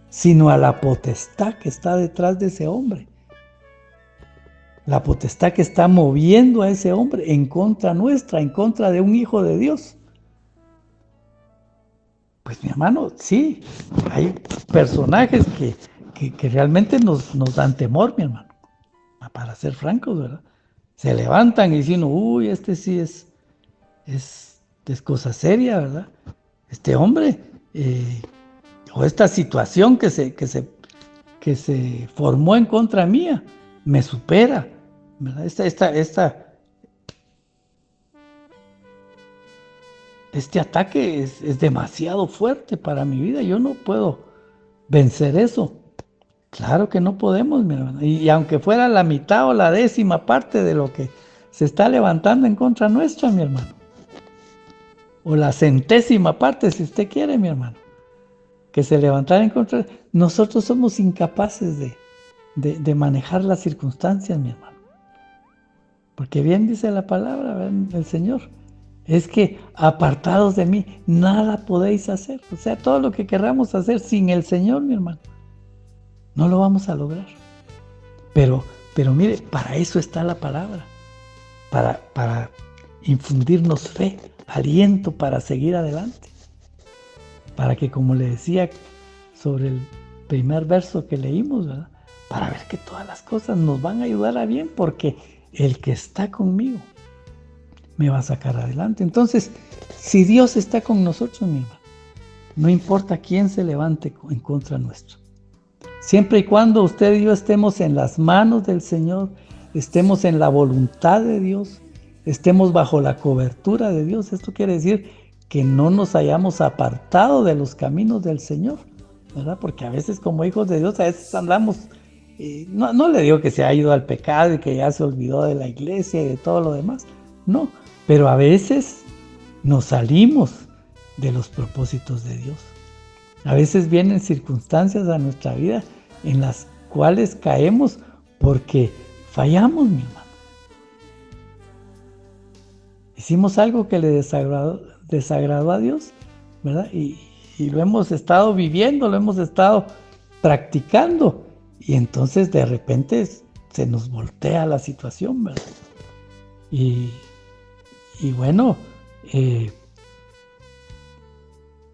B: sino a la potestad que está detrás de ese hombre. La potestad que está moviendo a ese hombre en contra nuestra, en contra de un hijo de Dios. Pues mi hermano, sí, hay personajes que realmente nos dan temor, mi hermano. Para ser francos, ¿verdad? Se levantan y dicen, uy, este sí es es cosa seria, ¿verdad? Este hombre, o esta situación que se formó en contra mía, me supera, ¿verdad? Este ataque es demasiado fuerte para mi vida. Yo no puedo vencer eso. Claro que no podemos, mi hermano. Y aunque fuera la mitad o la 10ª parte de lo que se está levantando en contra nuestra, mi hermano. O la 100ª parte, si usted quiere, mi hermano. Que se levantara en contra. Nosotros somos incapaces de manejar las circunstancias, mi hermano. Porque bien dice la palabra, ¿verdad? El Señor. Es que apartados de mí, nada podéis hacer. O sea, todo lo que querramos hacer sin el Señor, mi hermano, no lo vamos a lograr. Pero mire, para eso está la palabra. Para infundirnos fe, aliento para seguir adelante. Para que, como le decía sobre el primer verso que leímos, ¿verdad? Para ver que todas las cosas nos van a ayudar a bien, porque el que está conmigo me va a sacar adelante. Entonces, si Dios está con nosotros, mi hermano, no importa quién se levante en contra nuestro. Siempre y cuando usted y yo estemos en las manos del Señor, estemos en la voluntad de Dios, estemos bajo la cobertura de Dios, esto quiere decir que no nos hayamos apartado de los caminos del Señor, ¿verdad? Porque a veces como hijos de Dios, a veces andamos, no le digo que se ha ido al pecado y que ya se olvidó de la iglesia y de todo lo demás, no. Pero a veces nos salimos de los propósitos de Dios. A veces vienen circunstancias a nuestra vida en las cuales caemos porque fallamos, mi hermano. Hicimos algo que le desagradó a Dios, ¿verdad? Y lo hemos estado viviendo, lo hemos estado practicando. Y entonces de repente se nos voltea la situación, ¿verdad? Y bueno,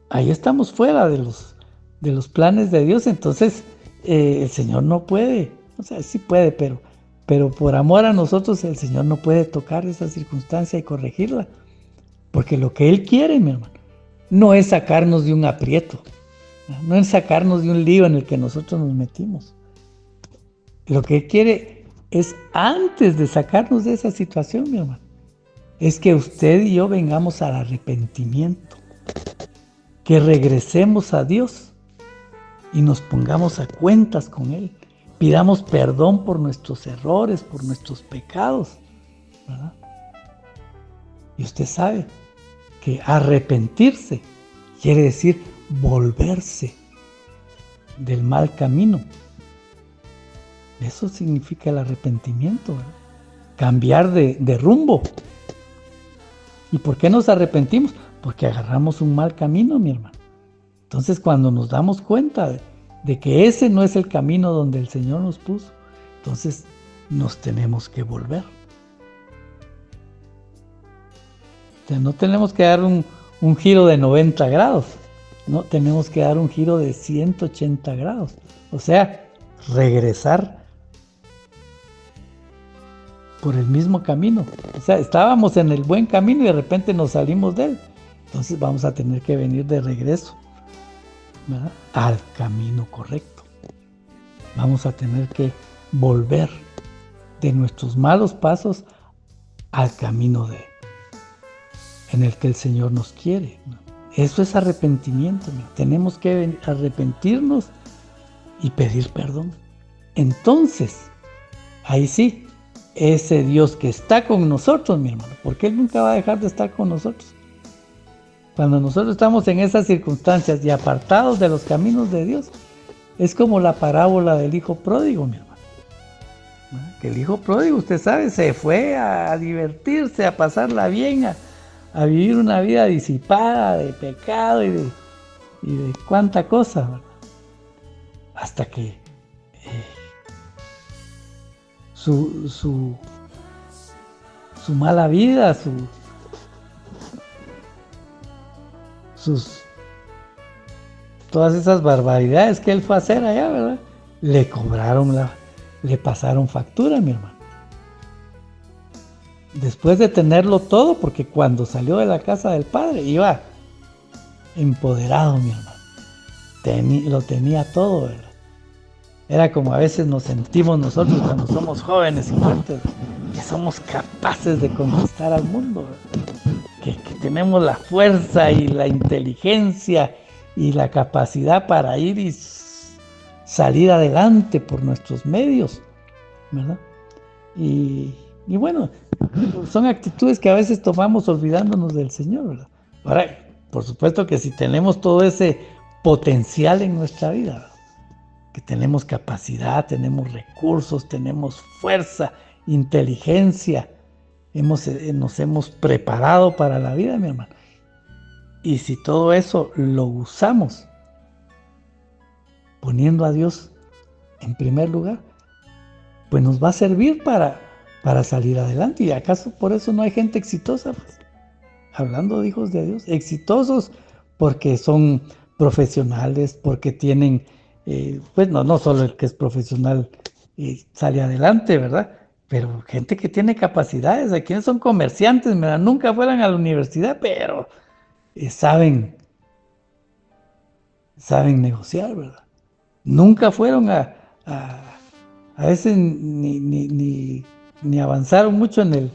B: ahí estamos fuera de los planes de Dios. Entonces el Señor no puede, o sea, sí puede, pero por amor a nosotros el Señor no puede tocar esa circunstancia y corregirla. Porque lo que Él quiere, mi hermano, no es sacarnos de un aprieto, no es sacarnos de un lío en el que nosotros nos metimos. Lo que Él quiere es, antes de sacarnos de esa situación, mi hermano, es que usted y yo vengamos al arrepentimiento, que regresemos a Dios y nos pongamos a cuentas con Él, pidamos perdón por nuestros errores, por nuestros pecados, ¿verdad? Y usted sabe que arrepentirse quiere decir volverse del mal camino. Eso significa el arrepentimiento, ¿verdad? Cambiar de rumbo. ¿Y por qué nos arrepentimos? Porque agarramos un mal camino, mi hermano. Entonces, cuando nos damos cuenta de que ese no es el camino donde el Señor nos puso, entonces nos tenemos que volver. O sea, no tenemos que dar un giro de 90 grados, no, tenemos que dar un giro de 180 grados. O sea, regresar por el mismo camino. O sea, estábamos en el buen camino y de repente nos salimos de él. Entonces vamos a tener que venir de regreso, ¿verdad?, al camino correcto. Vamos a tener que volver de nuestros malos pasos al camino en el que el Señor nos quiere, ¿no? Eso es arrepentimiento, ¿no? Tenemos que arrepentirnos y pedir perdón. Entonces, ahí sí, ese Dios que está con nosotros, mi hermano, porque Él nunca va a dejar de estar con nosotros. Cuando nosotros estamos en esas circunstancias y apartados de los caminos de Dios, es como la parábola del hijo pródigo, mi hermano. Que el hijo pródigo, usted sabe, se fue a divertirse, a pasarla bien, a vivir una vida disipada de pecado y de cuánta cosa, ¿verdad? Hasta que su mala vida, todas esas barbaridades que él fue a hacer allá, ¿verdad?, le pasaron factura, mi hermano. después de tenerlo todo, porque cuando salió de la casa del padre iba empoderado, mi hermano. Lo tenía todo, ¿verdad? Era como a veces nos sentimos nosotros cuando somos jóvenes y fuertes, que somos capaces de conquistar al mundo, que tenemos la fuerza y la inteligencia y la capacidad para ir y salir adelante por nuestros medios, ¿verdad? Y bueno, son actitudes que a veces tomamos olvidándonos del Señor, ¿verdad? Ahora, por supuesto que si tenemos todo ese potencial en nuestra vida, ¿verdad?, que tenemos capacidad, tenemos recursos, tenemos fuerza, inteligencia, nos hemos preparado para la vida, mi hermano. Y si todo eso lo usamos poniendo a Dios en primer lugar, pues nos va a servir para salir adelante. ¿Y acaso por eso no hay gente exitosa? Pues, hablando de hijos de Dios, exitosos porque son profesionales, porque tienen, pues no solo el que es profesional sale adelante, ¿verdad? Pero gente que tiene capacidades, hay quienes son comerciantes, ¿verdad? Nunca fueron a la universidad, pero saben negociar, ¿verdad? Nunca fueron a veces ni avanzaron mucho en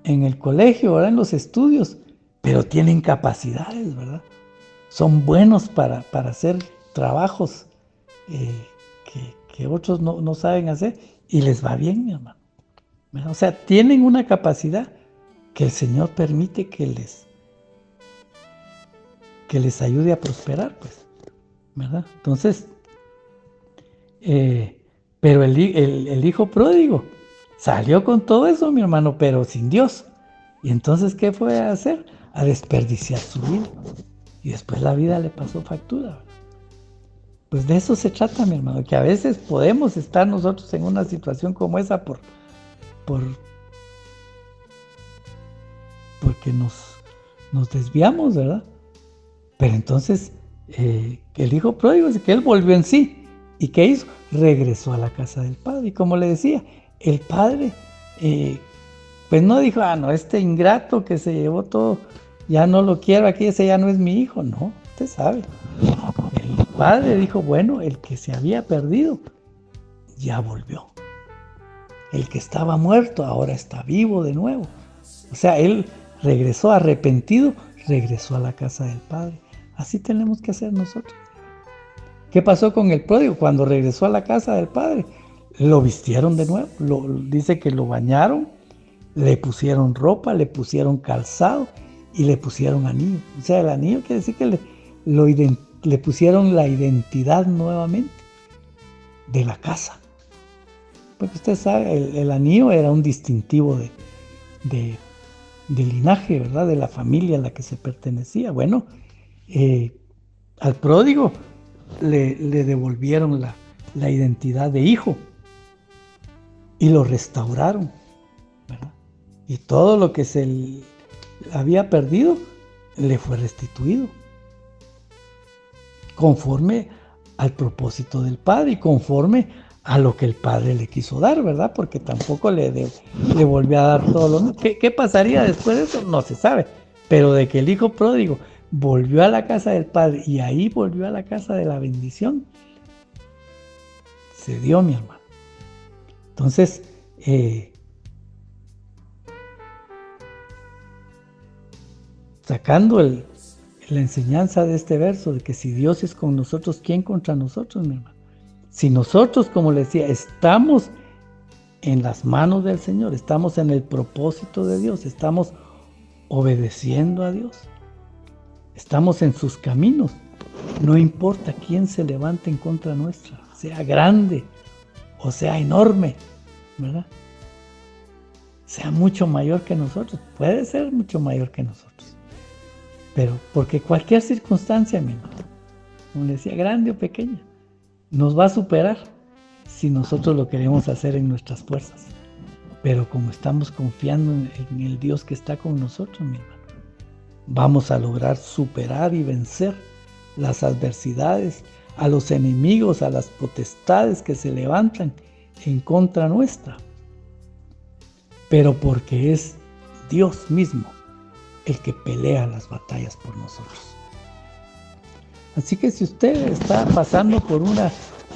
B: el colegio, ¿verdad?, en los estudios, pero tienen capacidades, ¿verdad? Son buenos para hacer trabajos que otros no saben hacer y les va bien, mi hermano, ¿verdad? O sea, tienen una capacidad que el Señor permite que les ayude a prosperar, pues, ¿verdad? Entonces, pero el hijo pródigo salió con todo eso, mi hermano, pero sin Dios. Y entonces, ¿qué fue a hacer? A desperdiciar su vida. Y después la vida le pasó factura, ¿verdad? Pues de eso se trata, mi hermano, que a veces podemos estar nosotros en una situación como esa porque nos desviamos, ¿verdad? Pero entonces, el hijo pródigo es que él volvió en sí. ¿Y qué hizo? Regresó a la casa del padre. Y como le decía, el padre, pues no dijo, no, este ingrato que se llevó todo, ya no lo quiero aquí, ese ya no es mi hijo. No, usted sabe. El padre dijo, bueno, el que se había perdido, ya volvió. El que estaba muerto, ahora está vivo de nuevo. O sea, él regresó arrepentido, regresó a la casa del padre. Así tenemos que hacer nosotros. ¿Qué pasó con el pródigo? Cuando regresó a la casa del padre, lo vistieron de nuevo. Dice que lo bañaron, le pusieron ropa, le pusieron calzado y le pusieron anillo. O sea, el anillo quiere decir que le pusieron la identidad nuevamente de la casa. Porque usted sabe, el anillo era un distintivo de linaje, ¿verdad? De la familia a la que se pertenecía. Bueno, al pródigo le devolvieron la identidad de hijo y lo restauraron, ¿verdad? Y todo lo que se había perdido le fue restituido conforme al propósito del padre y conforme a lo que el padre le quiso dar, ¿verdad? Porque tampoco le volvió a dar todo lo... ¿Qué pasaría después de eso? No se sabe, pero de que el hijo pródigo volvió a la casa del padre y ahí volvió a la casa de la bendición, se dio, mi hermano. Entonces, sacando la enseñanza de este verso, de que si Dios es con nosotros, ¿quién contra nosotros, mi hermano? Si nosotros, como le decía, estamos en las manos del Señor, estamos en el propósito de Dios, estamos obedeciendo a Dios, estamos en sus caminos, no importa quién se levante en contra nuestra, sea grande o sea enorme, ¿verdad? Sea mucho mayor que nosotros, puede ser mucho mayor que nosotros, pero porque cualquier circunstancia, mi hermano, como le decía, grande o pequeña, nos va a superar si nosotros lo queremos hacer en nuestras fuerzas. Pero como estamos confiando en el Dios que está con nosotros, mi hermano, vamos a lograr superar y vencer las adversidades, a los enemigos, a las potestades que se levantan en contra nuestra. pero porque es Dios mismo el que pelea las batallas por nosotros. Así que si usted está pasando por una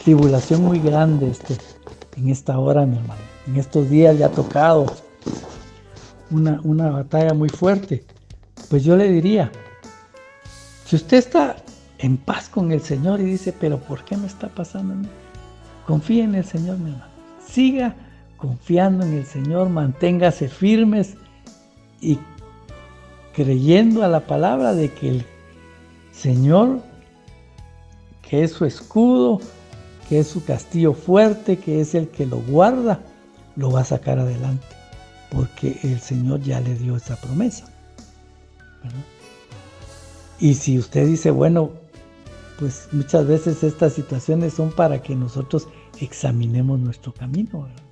B: tribulación muy grande en esta hora, mi hermano, en estos días le ha tocado una batalla muy fuerte, pues yo le diría, si usted está en paz con el Señor y dice, pero ¿por qué me está pasando a mí? Confíe en el Señor, mi hermano. Siga confiando en el Señor, manténgase firmes y creyendo a la palabra de que el Señor, que es su escudo, que es su castillo fuerte, que es el que lo guarda, lo va a sacar adelante, porque el Señor ya le dio esa promesa, ¿verdad? Y si usted dice, bueno, pues muchas veces estas situaciones son para que nosotros examinemos nuestro camino, ¿verdad?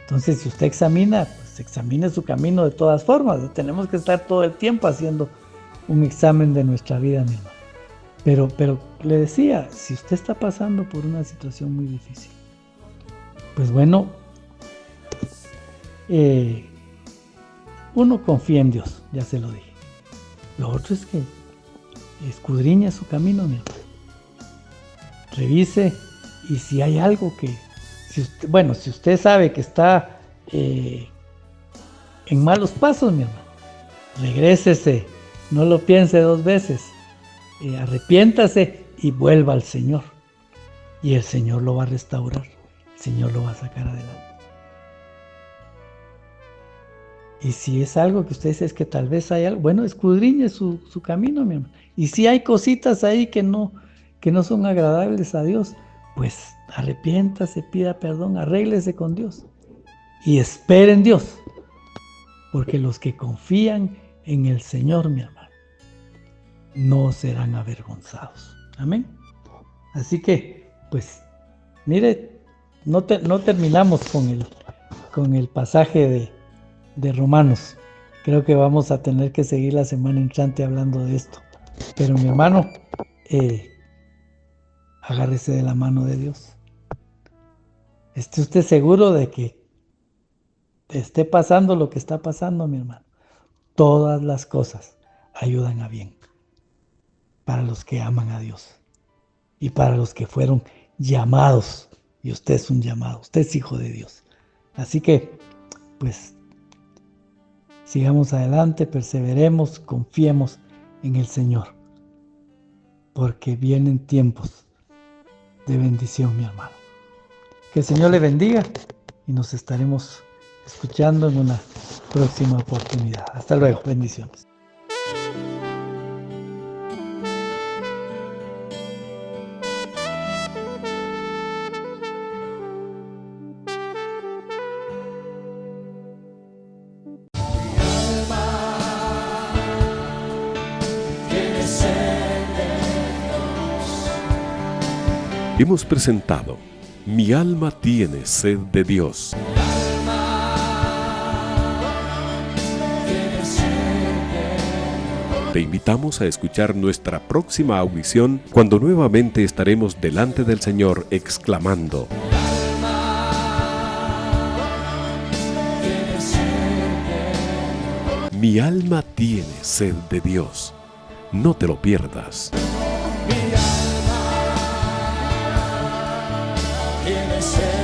B: Entonces, si usted examina, pues examine su camino de todas formas, ¿no? Tenemos que estar todo el tiempo haciendo un examen de nuestra vida, mi hermano. Pero le decía, si usted está pasando por una situación muy difícil, pues bueno, uno confía en Dios, ya se lo dije. Lo otro es que escudriñe su camino, mi hermano. Revise, y si hay algo que, si usted sabe que está en malos pasos, mi hermano, regrésese, no lo piense dos veces, arrepiéntase y vuelva al Señor. Y el Señor lo va a restaurar, el Señor lo va a sacar adelante. Y si es algo que usted dice es que tal vez hay algo, bueno, escudriñe su camino, mi hermano. Y si hay cositas ahí que no son agradables a Dios, pues arrepiéntase, pida perdón, arréglese con Dios y espere en Dios, porque los que confían en el Señor, mi hermano, no serán avergonzados. Amén. Así que, pues, mire, no terminamos con el pasaje de Romanos. Creo que vamos a tener que seguir la semana entrante hablando de esto. Pero mi hermano, agárrese de la mano de Dios. Esté usted seguro de que esté pasando lo que está pasando, mi hermano. Todas las cosas ayudan a bien para los que aman a Dios y para los que fueron llamados. Y usted es un llamado, usted es hijo de Dios. Así que, pues, sigamos adelante, perseveremos, confiemos en el Señor, porque vienen tiempos de bendición, mi hermano. Que el Señor le bendiga y nos estaremos escuchando en una próxima oportunidad. Hasta luego, bendiciones.
A: Hemos presentado Mi alma tiene sed de Dios. Te invitamos a escuchar nuestra próxima audición cuando nuevamente estaremos delante del Señor exclamando: Mi alma tiene sed de Dios. No te lo pierdas.
C: Tiene sed.